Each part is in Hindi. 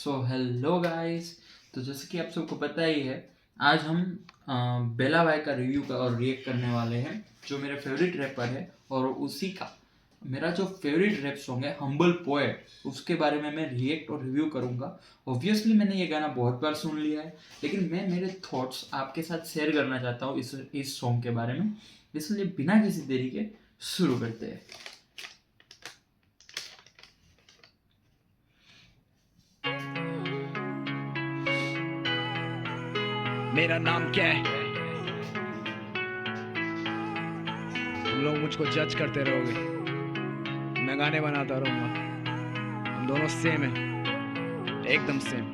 So hello guys. तो जैसे कि आप सबको पता ही है, आज हम बेला भाई का रिव्यू का और रिएक्ट करने वाले हैं, जो मेरे फेवरेट रैपर है। और उसी का मेरा जो फेवरेट रैप सॉन्ग है हम्बल पोएट, उसके बारे में मैं रिएक्ट और रिव्यू करूंगा। ऑब्वियसली मैंने ये गाना बहुत बार सुन लिया है, लेकिन मैं मेरे थॉट्स आपके साथ शेयर करना चाहता हूँ इस सॉन्ग के बारे में। इसलिए बिना किसी देरी के शुरू करते हैं। मेरा नाम क्या है? तुम लोग मुझको जज करते रहोगे, मैं गाने बनाता रहूंगा। हम दोनों सेम है, एकदम सेम।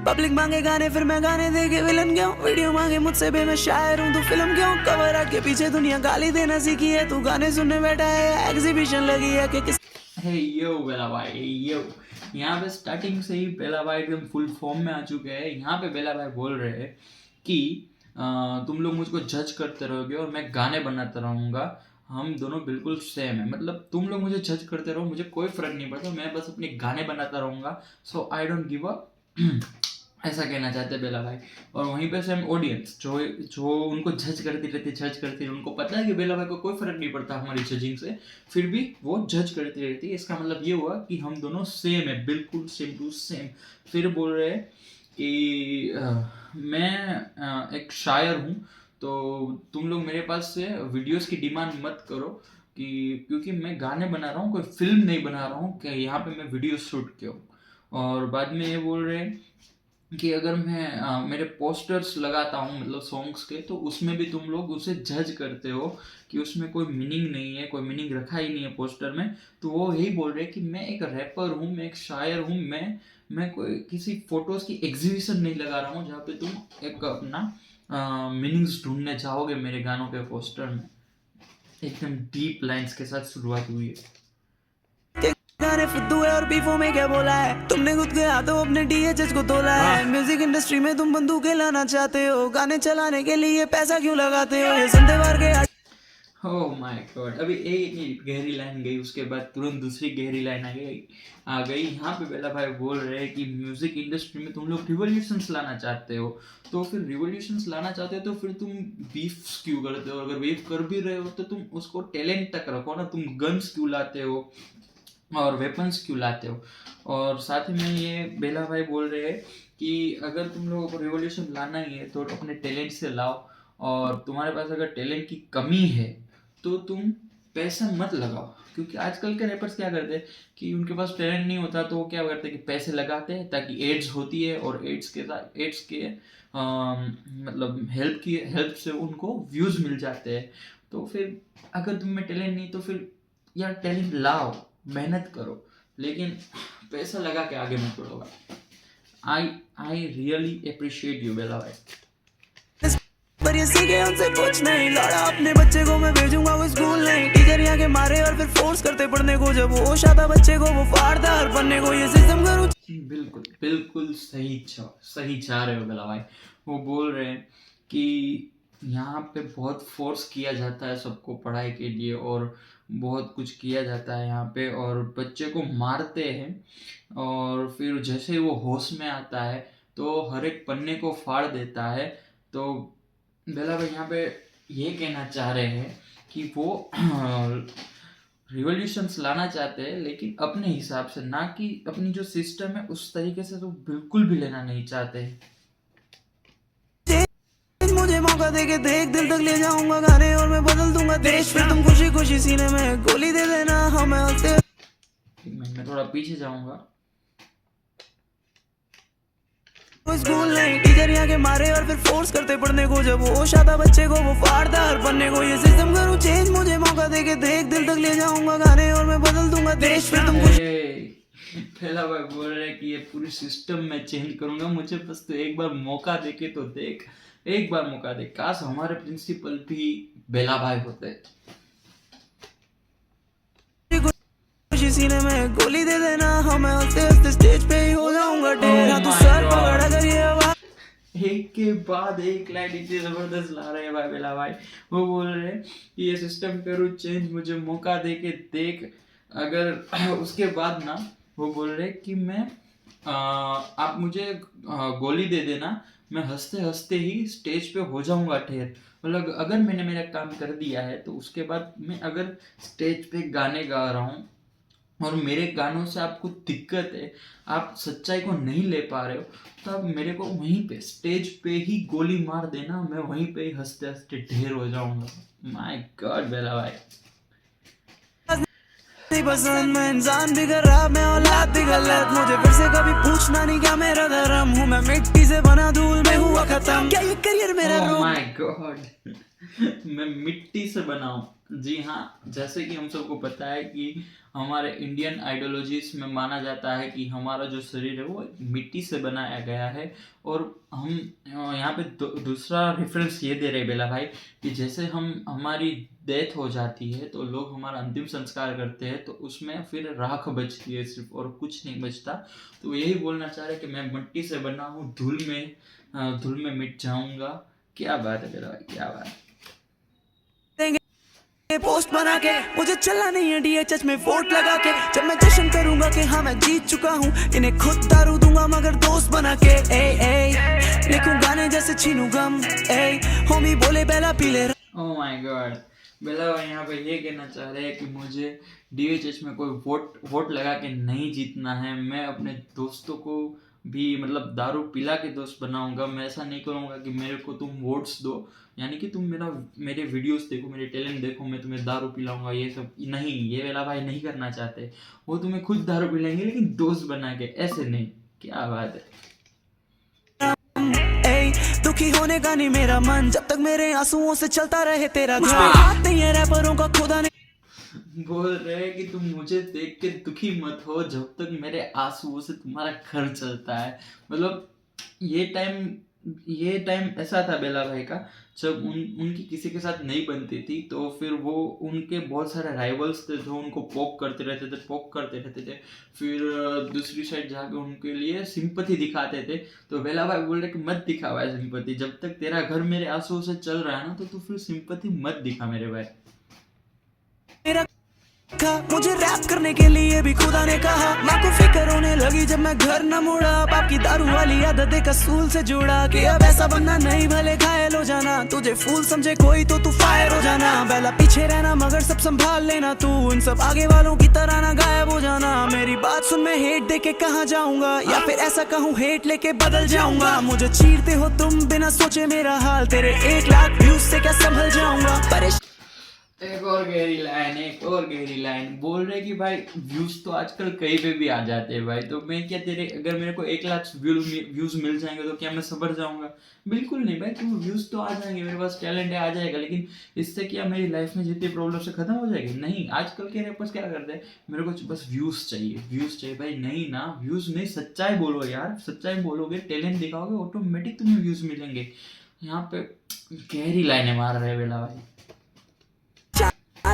पब्लिक मांगे गाने फिर मैं गाने देके विलन क्यों? वीडियो मांगे मुझसे बे मैं शायर हूँ, तू फिल्म क्यों? कवर आके पीछे दुनिया गाली देना सीखी है, तू गाने सुनने बैठा है एग्जीबिशन लगी है कि किस हे यो बेला भाई, यो यहाँ पे स्टार्टिंग से ही बेला भाई एकदम फुल फॉर्म में आ चुके हैं। यहाँ पे बेला भाई बोल रहे हैं कि तुम लोग मुझको जज करते रहोगे और मैं गाने बनाता रहूँगा। हम दोनों बिल्कुल सेम है, मतलब तुम लोग मुझे जज करते रहो, मुझे कोई फर्क नहीं पड़ता, मैं बस अपने गाने बनाता रहूँगा। सो आई डोंट गिव अ ऐसा कहना चाहते हैं बेला भाई। और वहीं पे सेम ऑडियंस जो जो उनको जज करती रहती, उनको पता है कि बेला भाई को कोई फर्क नहीं पड़ता हमारी जजिंग से, फिर भी वो जज करती रहती है। इसका मतलब ये हुआ कि हम दोनों सेम है, बिल्कुल सेम टू सेम। फिर बोल रहे हैं कि मैं एक शायर हूँ, तो तुम लोग मेरे पास से वीडियोस की डिमांड मत करो, कि क्योंकि मैं गाने बना रहा हूँ, कोई फिल्म नहीं बना रहा हूँ कि यहाँ पे मैं वीडियो शूट क्यों। और बाद में ये बोल रहे हैं कि अगर मैं मेरे पोस्टर्स लगाता हूँ, मतलब सॉन्ग्स के, तो उसमें भी तुम लोग उसे जज करते हो कि उसमें कोई मीनिंग नहीं है, कोई मीनिंग रखा ही नहीं है पोस्टर में। तो वो यही बोल रहे हैं कि मैं एक रैपर हूँ, मैं एक शायर हूँ, मैं कोई किसी फोटोज की एग्जीबिशन नहीं लगा रहा हूँ जहाँ पे तुम एक अपना मीनिंग्स ढूंढने जाओगे मेरे गानों के पोस्टर में। एकदम डीप लाइंस के साथ शुरुआत हुई है। गाने फुद्दू है और बीफो में क्या बोला है? तुमने खुद के हाथों अपने डीएचएच को तोला है। म्यूजिक इंडस्ट्री में तुम बंदूकें लाना चाहते हो, गाने चलाने के लिए पैसा क्यों लगाते हो? ये संदेवार के ओह माय गॉड, अभी एक गहरी लाइन गई, उसके बाद तुरंत दूसरी गहरी लाइन आ गई। यहाँ पे बेला भाई बोल रहे हैं कि म्यूजिक इंडस्ट्री में तुम लोग रिवॉल्यूशंस लाना चाहते हो, तो फिर रिवॉल्यूशंस लाना चाहते हो तो फिर तुम बीफ क्यों करते हो? अगर बीफ कर भी रहे हो तो तुम उसको टैलेंट तक रखो ना, तुम गन्स क्यों लाते हो और वेपन्स क्यों लाते हो? और साथ ही में ये बेला भाई बोल रहे हैं कि अगर तुम लोगों को रिवॉल्यूशन लाना ही है तो अपने टैलेंट से लाओ, और तुम्हारे पास अगर टैलेंट की कमी है तो तुम पैसा मत लगाओ। क्योंकि आजकल के रैपर्स क्या करते हैं कि उनके पास टैलेंट नहीं होता, तो वो क्या करते हैं कि पैसे लगाते हैं ताकि एड्स होती है, और एड्स के मतलब हेल्प से उनको व्यूज मिल जाते हैं। तो फिर अगर तुम में टैलेंट नहीं तो फिर यार टैलेंट लाओ, मेहनत करो, लेकिन पैसा लगा के आगे मत बढ़ो। आई आई रियली अप्रिशिएट यू बेला भाई। पर ये सीखे उनसे कुछ नहीं, लौड़ा अपने बच्चे को मैं भेजूंगा वो स्कूल नहीं। टीचर यहाँ के मारे और फिर फोर्स करते पढ़ने को, जब होश आता बच्चे को वो फाड़दार बनने को। ये सिस्टम करूँ बिल्कुल बिल्कुल सही जा रहे हो बेला भाई। वो बोल रहे हैं कि यहाँ पे बहुत फोर्स किया जाता है सबको पढ़ाई के लिए, और बहुत कुछ किया जाता है यहाँ पे, और बच्चे को मारते हैं, और फिर जैसे ही वो होश में आता है तो हर एक पन्ने को फाड़ देता है। तो बेला भाई यहाँ पे ये कहना चाह रहे हैं कि वो रिवॉल्यूशंस लाना चाहते हैं, लेकिन अपने हिसाब से, ना कि अपनी जो सिस्टम है उस तरीके से तो बिल्कुल भी लेना नहीं चाहते। मुझे मौका दे के देख, दिल तक ले जाऊंगा गाने और मैं बदल दूंगा देश। फिर तुम खुशी खुशी सीने में गोली दे देना, हमें हंसते मैं थोड़ा पीछे जाऊंगा। स्कूल नहीं, टीचर यहाँ के मारे और फिर फोर्स करते पढ़ने को, जब होश आता बच्चे को वो फाड़दार बनने को। ये सिस्टम करूँ चेंज, मुझे मौका दे के देख, दिल तक ले जाऊंगा गाने और मैं बदल दूंगा देश। फिर तुम पहला भाई बोल रहे हैं कि ये पूरी सिस्टम में चेंज करूंगा, मुझे बस तो एक बार मौका देके तो देख, एक बार मौका दे। काश हमारे प्रिंसिपल भी बेला भाई होते। खुशी सीने में गोली दे देना, हमें हंसते हंसते स्टेज पे ही हो जाऊंगा ढेर। तू सर पकड़ा कर ये आवाज, एक के बाद एक लाइन इतनी जबरदस्त ला रहे हैं भाई बेला भाई। वो बोल रहे हैं कि ये सिस्टम करूँ चेंज, मुझे मौका दे के देख, अगर उसके बाद ना वो बोल रहे कि मैं आप मुझे गोली दे देना, मैं हंसते हंसते ही स्टेज पे हो जाऊंगा ठेर। मतलब अगर मैंने मेरा काम कर दिया है तो उसके बाद मैं अगर स्टेज पे गाने गा रहा हूँ और मेरे गानों से आपको दिक्कत है, आप सच्चाई को नहीं ले पा रहे हो, तो आप मेरे को वहीं पे स्टेज पे ही गोली मार देना, मैं वहीं पे ही हंसते हंसते ढेर हो जाऊंगा। माय गॉड बेला भाई। नहीं पसंद मैं इंसान भी खराब, मैं औलाद भी गलत, मुझे फिर से कभी पूछना नहीं क्या मेरा धर्म, हूँ मैं मिट्टी से बना धूल में हुआ खत्म, क्या ये करियर मेरा ओह रोग? माय गॉड मैं मिट्टी से बना हूँ। जी हाँ, जैसे कि हम सबको पता है कि हमारे इंडियन आइडियोलॉजीज में माना जाता है कि हमारा जो शरीर है वो मिट्टी से बनाया गया है। और हम यहाँ पे दूसरा रेफरेंस ये दे रहे बेला भाई कि जैसे हमारी डेथ हो जाती है तो लोग हमारा अंतिम संस्कार करते हैं, तो उसमें फिर राख बचती है सिर्फ, और कुछ नहीं बचता। तो यही बोलना चाह रहे कि मैं मिट्टी से बना हूँ, धूल में मिट जाऊंगा। क्या बात है बेला भाई, क्या बात है। पोस्ट बना के मुझे चला नहीं है DHH में वोट लगा के, जब मैं जश्न करूंगा कि हाँ मैं जीत चुका हूँ, इन्हें खुद दारू दूंगा मगर दोस्त बना के, लिखूं गाने जैसे छीनू गम, होमी बोले बेला पीले। ओह माय गॉड, बेला भाई यहाँ पे ये कहना चाह रहे हैं कि मुझे DHH में कोई वोट लगा के नहीं जीतना है, मैं अपने दोस्तों को भी मतलब दारू पिला के दोस्त बनाऊंगा। मैं ऐसा नहीं करूंगा कि मेरे को तुम वोट्स दो, यानी कि तुम मेरे वीडियोस देखो, मेरे टैलेंट देखो, मैं तुम्हें दारू पिलाऊंगा, ये सब नहीं, ये बेला भाई नहीं करना चाहते। वो तुम्हें खुद दारू पिलाएंगे लेकिन दोस्त बना के, ऐसे नहीं। क्या बात है। दुखी होने का नहीं मेरा मन, जब तक मेरे आंसुओं से चलता रहे तेरा घर, हाथ नहीं है रैपरों का खुदा ने बोल रहे हैं कि तुम मुझे देख के दुखी मत हो जब तक मेरे आंसुओं से तुम्हारा घर चलता है। मतलब ये टाइम ऐसा था बेला भाई का, जब उनकी किसी के साथ नहीं बनती थी, तो फिर वो उनके बहुत सारे राइवल्स थे जो उनको पोक करते रहते थे। फिर दूसरी साइड जाके उनके लिए सिंपैथी दिखाते थे। तो बेला भाई बोल रहे कि मत दिखावा है सिंपैथी, जब तक तेरा घर मेरे आंसुओं से चल रहा है ना, तो तू फिर सिंपैथी मत दिखा मेरे भाई। मुझे रैप करने के लिए भी खुदा ने कहा, माँ को फिक्र होने लगी जब मैं घर न मुड़ा, बाप की दारू वाली आदत एक असूल से जुड़ा कि अब ऐसा बनना नहीं, भले घायल हो जाना, तुझे फूल समझे कोई तो तू फायर हो जाना, पहला पीछे रहना मगर सब संभाल लेना तू, इन सब आगे वालों की तरह ना गायब हो जाना, मेरी बात सुन मैं हेट दे के कहाँ जाऊंगा, या फिर ऐसा कहूँ हेट लेके बदल जाऊंगा, मुझे चीरते हो तुम बिना सोचे मेरा हाल, तेरे 1 लाख व्यूज से क्या संभल जाऊंगा। एक और गहरी लाइन बोल रहे कि भाई व्यूज तो आजकल कहीं पे भी आ जाते हैं भाई, तो मैं क्या अगर मेरे को 1 लाख व्यूज मिल जाएंगे तो क्या मैं सबर जाऊंगा? बिल्कुल नहीं भाई, क्यों, व्यूज तो आ जाएंगे, मेरे पास टैलेंट है, आ जाएगा, लेकिन इससे क्या मेरी लाइफ में जितनी प्रॉब्लम से खत्म हो जाएगी? नहीं। आजकल के रैपर्स क्या करते हैं, मेरे को बस व्यूज चाहिए भाई। नहीं ना, व्यूज नहीं, सच्चाई बोलो यार, सच्चाई बोलोगे, टैलेंट दिखाओगे, ऑटोमेटिक तुम्हें व्यूज मिलेंगे। यहाँ पे गहरी लाइनें मार रहे बेला भाई।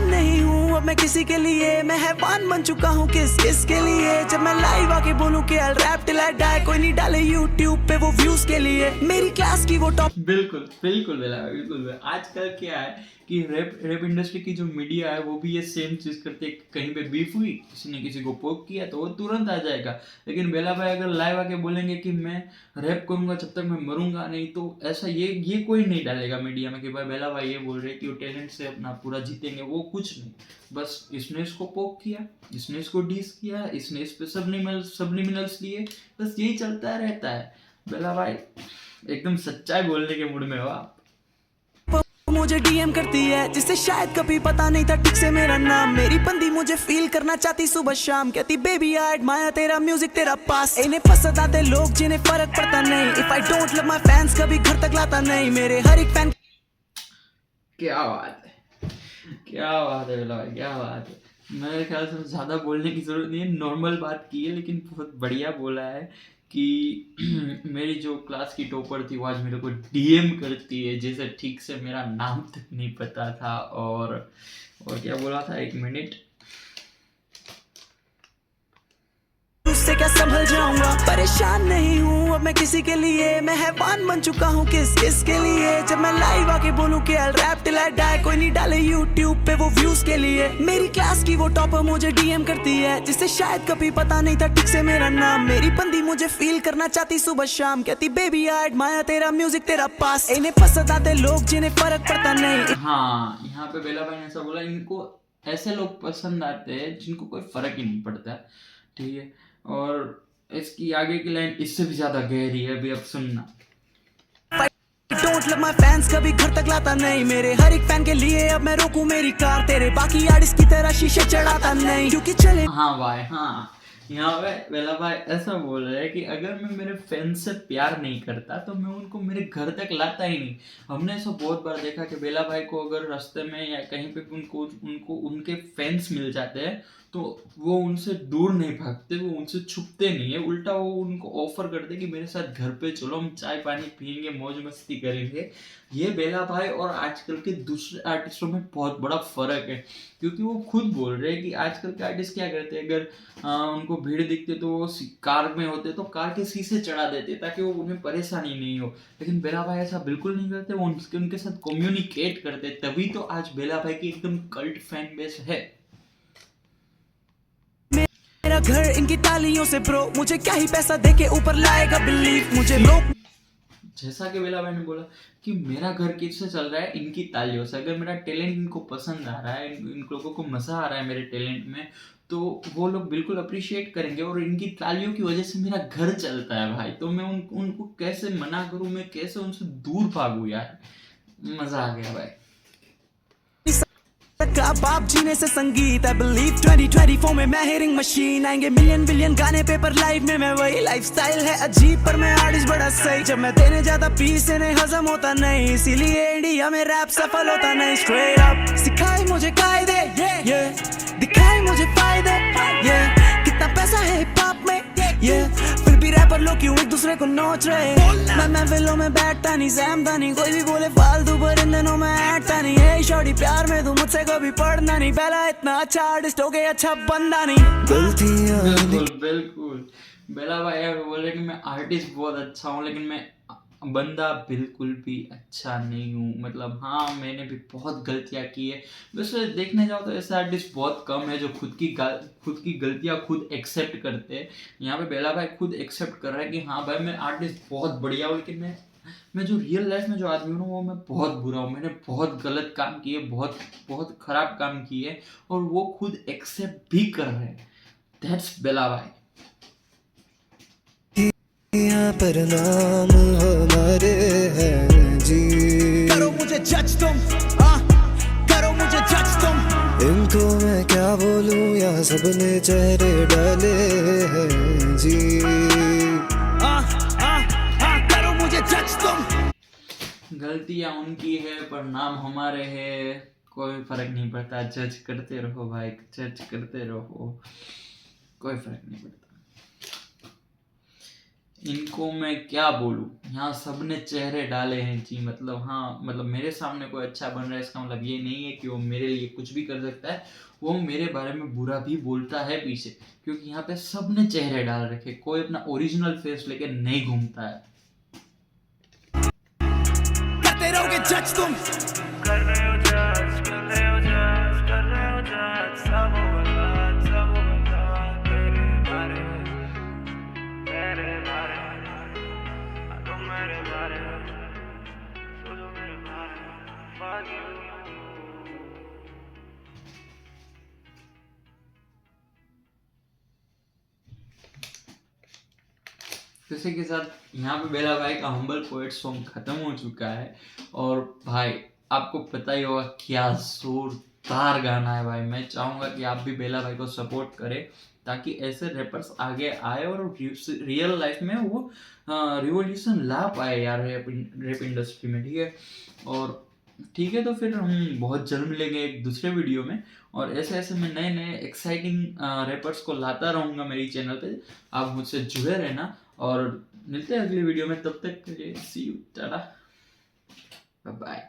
नहीं हूँ अब मैं किसी के लिए, मैं हैवान बन चुका हूँ किस के लिए, जब मैं लाइव आके बोलूँ कि I'll rap till I die, कोई नहीं डाले YouTube पे वो व्यूज के लिए, मेरी क्लास की वो टॉप। बिल्कुल बेला, बिल्कुल। आजकल क्या है कि रैप इंडस्ट्री की जो मीडिया है वो भी ये सेम चीज करते हैं। कहीं पे बीफ हुई, किसी ने किसी को पोक किया तो वो तुरंत आ जाएगा। लेकिन बेला भाई अगर लाइव आके बोलेंगे कि मैं रैप करूंगा जब तक मैं मरूंगा नहीं, तो ऐसा ये कोई नहीं डालेगा मीडिया में कि भाई बेला भाई ये बोल रहे कि वो टैलेंट से अपना पूरा जीतेंगे। वो कुछ नहीं, बस इसने इसको पोक किया, इसने इसको डिस किया, इसने इस पे सबलिमिनल्स लिए, बस यही चलता रहता है। बेला भाई एकदम सच्चाई बोलने के मूड में हो आप। मुझे DM करती है जिससे शायद कभी पता नहीं था ठीक से मेरा नाम, मेरी बंदी मुझे फील करना चाहती सुबह शाम, कहती बेबी आई एडमायर तेरा म्यूजिक तेरा पास, इन्हें पसंद आते लोग जिन्हें फर्क पड़ता नहीं, if I don't love my fans कभी घर तक लाता नहीं, मेरे हर एक फैन। क्या बात है बेला भाई, क्या बात है। मेरे ख्याल से ज़्यादा बोलने की ज़रूरत नहीं है, नॉर्मल बात की है, लेकिन बहुत बढ़िया बोला है कि मेरी जो क्लास की टॉपर थी वो आज मेरे को DM करती है, जैसे ठीक से मेरा नाम तक नहीं पता था। और क्या बोला था, 1 मिनट, उससे क्या संभल जाऊंगा। परेशान नहीं हूँ अब मैं किसी के लिए, मैं हैवान बन चुका हूँ किस के लिए। जब मैं लाइव आके बोलूँ कि I'll rap till I die, कोई नहीं डाले YouTube पे वो व्यूज के लिए। मेरी क्लास की वो टॉपर मुझे DM करती है, जिसे शायद कभी पता नहीं था ठीक से मेरा नाम। मेरी बंदी मुझे फील करना चाहती सुबह शाम, कहती बेबी आई एडमायर तेरा म्यूजिक तेरा पास। इन्हें पसंद आते लोग जिन्हें फर्क पड़ता नहीं। हाँ, यहाँ पे बेला भाई ने ऐसा बोला, इनको ऐसे लोग पसंद आते हैं जिनको कोई फर्क ही नहीं पड़ता, ठीक है। और इसकी आगे की लाइन इससे भी ज्यादा गहरी है, अभी अब सुनना। Don't love my fans कभी घर तक लाता नहीं, मेरे हर एक फैन के लिए अब मैं रोकूं मेरी कार, तेरे बाकी आर्टिस्ट की तरह शीशे चढ़ाता नहीं, क्योंकि चले। हाँ भाई, हाँ, यहाँ पे बेला भाई ऐसा बोल रहे हैं कि अगर मैं मेरे फैंस से प्यार नहीं करता तो मैं उनको मेरे घर तक लाता ही नहीं। हमने ऐसा बहुत बार देखा कि बेला भाई को अगर रास्ते में या कहीं पे उनको उनके फैंस मिल जाते हैं तो वो उनसे दूर नहीं भागते, वो उनसे छुपते नहीं है, उल्टा वो उनको ऑफर करते कि मेरे साथ घर पे चलो, हम चाय पानी पियेंगे, मौज मस्ती करेंगे। ये बेला भाई और आजकल के दूसरे आर्टिस्टों में बहुत बड़ा फर्क है, क्योंकि वो खुद बोल रहे हैं कि आजकल के आर्टिस्ट क्या करते हैं, अगर उनको भीड़ दिखते तो वो कार में होते तो कार के शीशे चढ़ा देते ताकि वो उन्हें परेशानी नहीं हो। लेकिन बेला भाई ऐसा बिल्कुल नहीं करते, वो उनके साथ कम्युनिकेट करते, तभी तो आज बेला भाई की एकदम कल्ट फैन बेस है। मेरा घर इनकी तालियों से ब्रो, मुझे क्या ही पैसा देके ऊपर लाएगा बिलीव, मुझे लोग। जैसा कि बेला भाई ने बोला कि मेरा घर किससे चल रहा है, इनकी तालियों से। अगर मेरा टैलेंट इनको पसंद आ रहा है, इन लोगों को मजा आ रहा है मेरे टैलेंट में, तो वो लोग बिल्कुल अप्रिशिएट करेंगे और इनकी तालियों की वजह से मेरा घर चलता है भाई। तो मैं उनको कैसे मना करूं, मैं कैसे उनसे दूर भागूं यार। मजा आ गया भाई। बाप जीने से संगीत, I believe 2024 में मैं हियरिंग मशीन, आएंगे मिलियन बिलियन गाने पेपर लाइव में मैं वही। लाइफस्टाइल है अजीब पर मैं आर्टिस्ट बड़ा सही, जब मैं देने जाता पीस इन्हें हजम होता नहीं, इसीलिए इंडिया में रैप सफल होता नहीं। स्ट्रेट अप सिखाए मुझे कायदे, ये दिखाए मुझे फायदे, ये कितना पैसा है हिप हॉप में, ये फिर भी रैपर लोग क्यों एक दूसरे को नोच रहे। मैं विलो में बैठता नहीं, सहमता नहीं, कोई भी बोले फालतू, पर इन दिनों में ऐठता नहीं। हे शॉर्टी प्यार में तू मुझसे कभी पढ़ना नहीं, पहला इतना अच्छा आर्टिस्ट हो गया अच्छा बंदा नहीं। गलतियां बिल्कुल बेला भाई बोल रहे कि मैं आर्टिस्ट बहुत अच्छा हूँ लेकिन मैं बंदा बिल्कुल भी अच्छा नहीं हूँ। मतलब हाँ, मैंने भी बहुत गलतियाँ की है। वैसे देखने जाओ तो ऐसे आर्टिस्ट बहुत कम है जो खुद की गलतियाँ खुद एक्सेप्ट करते हैं। यहाँ पे बेला भाई खुद एक्सेप्ट कर रहा है कि हाँ भाई मैं आर्टिस्ट बहुत बढ़िया हूँ, लेकिन मैं जो रियल लाइफ में जो आदमी हूँ वो मैं बहुत बुरा हूँ, मैंने बहुत गलत काम किए, बहुत खराब काम किए, और वो खुद एक्सेप्ट भी कर रहे हैं। दैट्स बेला भाई। यहाँ पर नाम हमारे हैं जी, करो मुझे जज तुम, करो मुझे जज तुम। इनको मैं क्या बोलूं, यहाँ सबने चेहरे डाले हैं जी, करो मुझे जज तुम। गलतियाँ उनकी है पर नाम हमारे है, कोई फर्क नहीं पड़ता, जज करते रहो भाई, जज करते रहो, कोई फर्क नहीं पड़ता। इनको मैं क्या बोलूं, यहाँ सबने चेहरे डाले हैं जी। मतलब हाँ, मतलब मेरे सामने कोई अच्छा बन रहा है इसका मतलब ये नहीं है कि वो मेरे लिए कुछ भी कर सकता है, वो मेरे बारे में बुरा भी बोलता है पीछे, क्योंकि यहाँ पे सबने चेहरे डाल रखे, कोई अपना ओरिजिनल फेस लेके नहीं घूमता है। करते रहोगे जज तुम, कर रहे हो जज, कर रहे हो जज, कर रहे हो जज, सब बर्बाद, सब बर्बाद, मेरे बारे तुम, मेरे बारे सोचो, मेरे बारे इसी के साथ यहाँ पे बेला भाई का हम्बल पोएट सॉन्ग खत्म हो चुका है। और भाई आपको पता ही होगा क्या जोरदार गाना है भाई। मैं चाहूँगा कि आप भी बेला भाई को सपोर्ट करें ताकि ऐसे रैपर्स आगे आए और रियल लाइफ में वो रिवोल्यूशन ला पाए यार रैप इंडस्ट्री में, ठीक है। और ठीक है, तो फिर हम बहुत जल्द मिलेंगे एक दूसरे वीडियो में, और ऐसे मैं नए नए एक्साइटिंग रैपर्स को लाता रहूँगा मेरी चैनल पे। आप मुझसे जुड़े रहना और मिलते हैं अगली वीडियो में। तब तक के लिए सी यू, टाटा, बाय बाय।